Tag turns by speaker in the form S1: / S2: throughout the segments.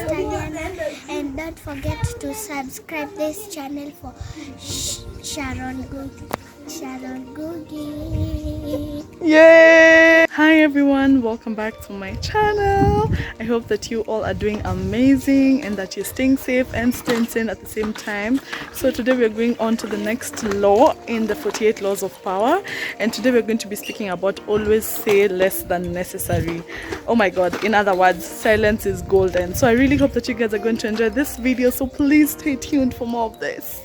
S1: Instagram, and don't forget to subscribe this channel for Sharon Ngugi. Sharon Ngugi.
S2: Yay! Hi everyone, welcome back to my channel. I hope that you all are doing amazing and that you're staying safe and staying sane at the same time. So today we're going on to the next law in the 48 laws of power, and today we're going to be speaking about always say less than necessary. Oh my god, in other words, silence is golden. So I really hope that you guys are going to enjoy this video, so please stay tuned for more of this.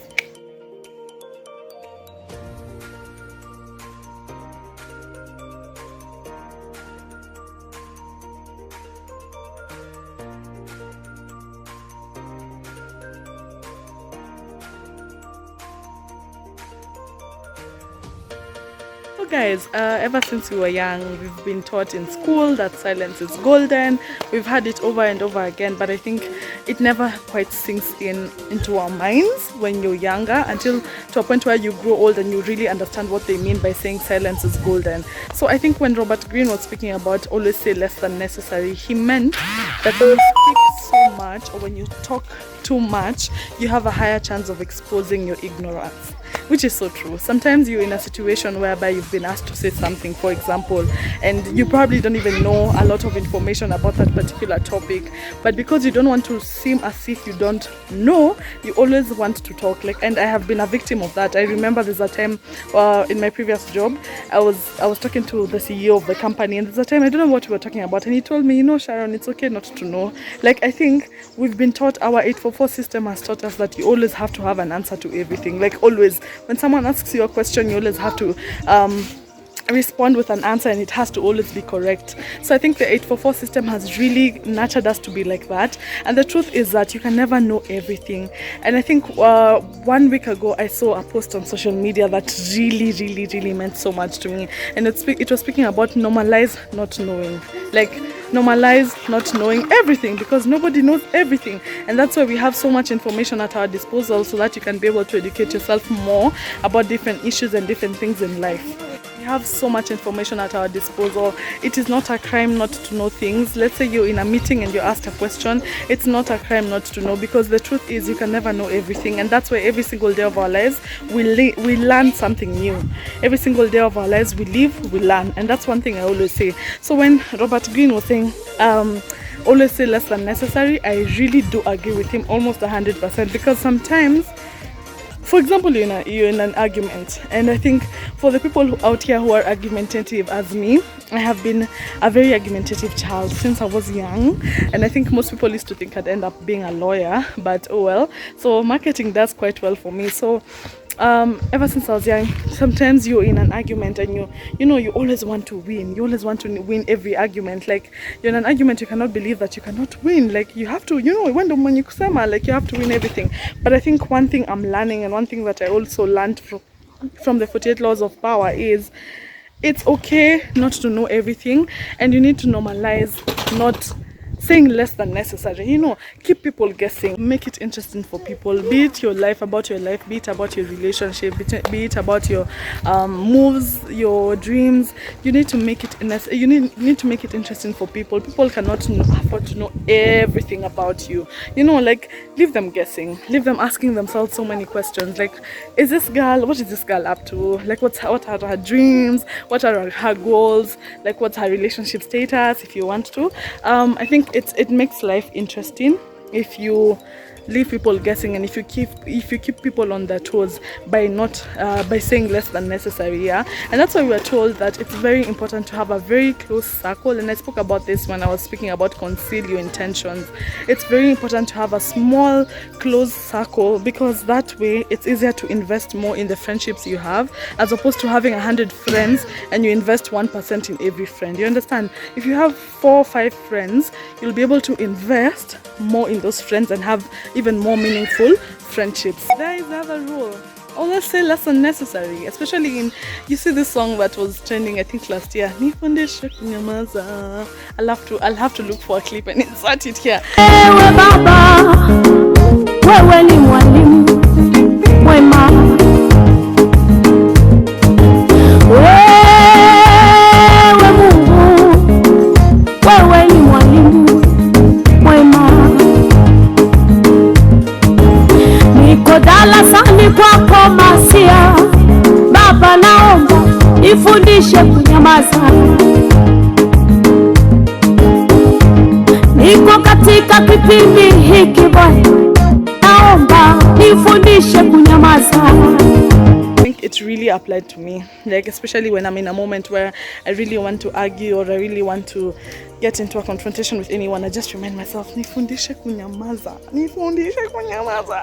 S2: So guys, ever since we were young, we've been taught in school that silence is golden. We've had it over and over again, but I think it never quite sinks into our minds when you're younger, until to a point where you grow old and you really understand what they mean by saying silence is golden. So I think when Robert Greene was speaking about always say less than necessary, he meant that when you speak so much or when you talk too much, you have a higher chance of exposing your ignorance. Which is so true. Sometimes you're in a situation whereby you've been asked to say something, for example, and you probably don't even know a lot of information about that particular topic, but because you don't want to seem as if you don't know, you always want to talk. And I have been a victim of that. I remember there's a time in my previous job, I was talking to the CEO of the company, and there's a time I don't know what we were talking about, and he told me, Sharon, it's okay not to know. I think we've been taught, our 844 system has taught us that you always have to have an answer to everything. Always. When someone asks you a question, you always have to respond with an answer, and it has to always be correct. So I think the 844 system has really nurtured us to be like that. And the truth is that you can never know everything. And I think 1 week ago, I saw a post on social media that really meant so much to me. And it was speaking about normalize not knowing. Normalize not knowing everything, because nobody knows everything, and that's why we have so much information at our disposal, so that you can be able to educate yourself more about different issues and different things in life. We have so much information at our disposal. It is not a crime not to know things. Let's say you're in a meeting and you're asked a question. It's not a crime not to know, because the truth is you can never know everything, and that's why every single day of our lives we learn something new. Every single day of our lives we live, we learn, and that's one thing I always say. So when Robert Greene was saying always say less than necessary, I really do agree with him almost 100%, because sometimes, for example, you're in an argument, and I think for the people out here who are argumentative as me, I have been a very argumentative child since I was young, and I think most people used to think I'd end up being a lawyer, but oh well. So marketing does quite well for me. So ever since I was young, sometimes you're in an argument and you always want to win. You always want to win every argument. You're in an argument, you cannot believe that you cannot win. You have to, when you have to win everything. But I think one thing I'm learning, and one thing that I also learned from the 48 laws of power, is it's okay not to know everything, and you need to normalize not saying less than necessary. Keep people guessing. Make it interesting for people. Be it your life, about your life, be it about your relationship, be it about your moves, your dreams. You need to make it need to make it interesting for people. People cannot afford to know everything about you. Leave them guessing. Leave them asking themselves so many questions. What is this girl up to? What are her dreams? What are her goals? What's her relationship status, if you want to. I think it makes life interesting if you leave people guessing, and if you keep people on their toes by not by saying less than necessary. Yeah, and that's why we are told that it's very important to have a very close circle, and I spoke about this when I was speaking about conceal your intentions. It's very important to have a small close circle, because that way it's easier to invest more in the friendships you have, as opposed to having 100 friends and you invest 1% in every friend. You understand? If you have 4 or 5 friends, you'll be able to invest more in those friends and have even more meaningful friendships. There is another rule. Always say less than necessary, especially you see this song that was trending, I think last year, Nifundishe, Kunyamaza. I'll have to look for a clip and insert it here.
S3: Ewe baba, wewe ni mwalimu mwema. Wewe Mungu, wewe ni mwalimu mwema. darasani kwako Masia. Baba naomba nifundishe kunyamaza. Niko katika kipindi hiki Bwana, naomba nifundishe kunyamaza.
S2: I think it really applied to me, like especially when I'm in a moment where I really want to argue or I really want to get into a confrontation with anyone. I just remind myself, Nifundishe kunyamaza, nifundishe kunyamaza,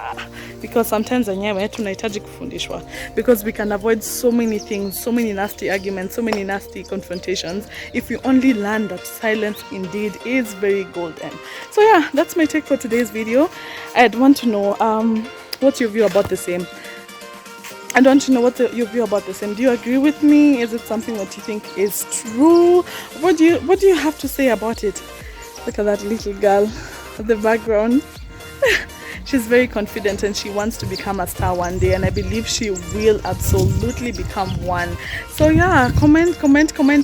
S2: because sometimes wenyewe tunahitaji kufundishwa, because we can avoid so many things, so many nasty arguments, so many nasty confrontations if we only learn that silence indeed is very golden. So yeah, that's my take for today's video. I'd want to know what's your view about the same. I want to know what your view about the same. Do you agree with me? Is it something that you think is true? What do you have to say about it? Look at that little girl at the background. She's very confident and she wants to become a star one day, and I believe she will absolutely become one. So yeah, comment.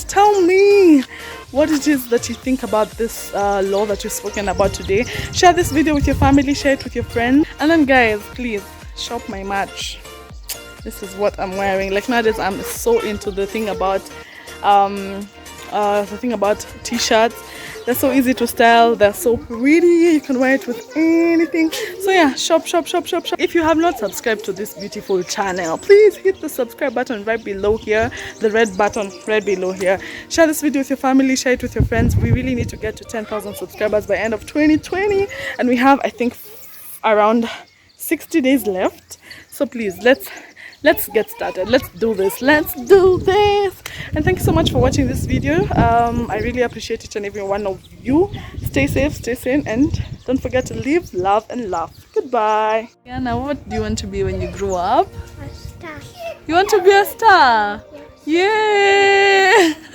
S2: Tell me what it is that you think about this law that you've spoken about today. Share this video with your family, share it with your friends, and then guys, please shop my merch. This is what I'm wearing. Like nowadays I'm so into the thing about t-shirts. They're so easy to style, they're so pretty, you can wear it with anything. So yeah, shop. If you have not subscribed to this beautiful channel, please hit the subscribe button right below here, the red button right below here. Share this video with your family, share it with your friends. We really need to get to 10,000 subscribers by end of 2020, and we have, I think, around 60 days left. So please, let's get started. Let's do this. And thank you so much for watching this video. I really appreciate each and every one of you. Stay safe, stay sane, and don't forget to live, love, and laugh. Goodbye. Yana, what do you want to be when you grow up?
S1: A star.
S2: You want to be a star?
S1: Yes.
S2: Yeah.